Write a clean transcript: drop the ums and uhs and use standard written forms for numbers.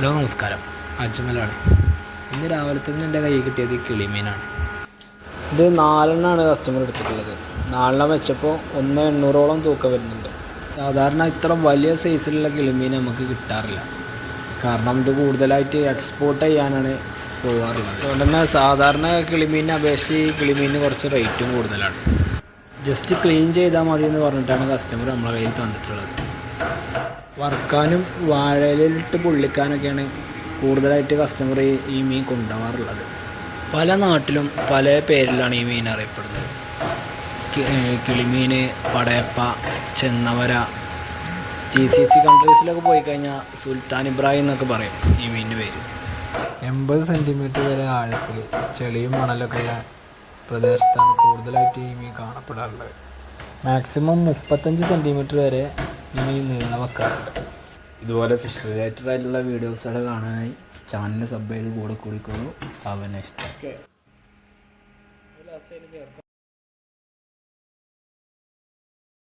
Hello നമസ്കാരം, അജ്മലാണ്. ഇന്ന് രാവിലെ തന്നെ എൻ്റെ കയ്യിൽ കിട്ടിയത് കിളിമീനാണ്. ഇത് 4 കസ്റ്റമർ എടുത്തിട്ടുള്ളത്. 4 വെച്ചപ്പോൾ 1,800ഓളം തൂക്കം വരുന്നുണ്ട്. സാധാരണ ഇത്ര വലിയ സൈസിലുള്ള കിളിമീൻ നമുക്ക് കിട്ടാറില്ല. കാരണം ഇത് കൂടുതലായിട്ട് എക്സ്പോർട്ട് ചെയ്യാനാണ് പോകാറുള്ളത്. അതുകൊണ്ട് തന്നെ സാധാരണ കിളിമീനിനെ അപേക്ഷിച്ച് ഈ കിളിമീനിന് കുറച്ച് റേറ്റും കൂടുതലാണ്. ജസ്റ്റ് ക്ലീൻ ചെയ്താൽ മതി എന്ന് പറഞ്ഞിട്ടാണ് കസ്റ്റമർ നമ്മളെ കയ്യിൽ തന്നിട്ടുള്ളത്. വറുക്കാനും വാഴയിലിട്ട് പൊള്ളിക്കാനൊക്കെയാണ് കൂടുതലായിട്ട് കസ്റ്റമർ ഈ മീൻ കൊണ്ടുപോകാറുള്ളത്. പല നാട്ടിലും പല പേരിലാണ് ഈ മീൻ അറിയപ്പെടുന്നത്. കിളിമീൻ, പടയപ്പ, ചെന്നവര. GCC കൺട്രീസിലൊക്കെ പോയി കഴിഞ്ഞാൽ സുൽത്താൻ ഇബ്രാഹിം എന്നൊക്കെ പറയും ഈ മീനിൻ്റെ പേര്. 80 സെൻറ്റിമീറ്റർ വരെ ആഴത്തിൽ ചെളിയും മണലൊക്കെ ഉള്ള പ്രദേശത്താണ് കൂടുതലായിട്ട് ഈ മീൻ കാണപ്പെടാറുള്ളത്. മാക്സിമം 35 സെൻറ്റിമീറ്റർ വരെ ഈ മീൻ നീളം വെക്കാറുണ്ട്. ഇതുപോലെ ഫിഷ് റിലേറ്റഡ് ആയിട്ടുള്ള വീഡിയോസുകൾ കാണാനായി ചാനൽ സബ് ചെയ്ത് കൂടെ കൂടിക്കോളൂ. Have a nice day.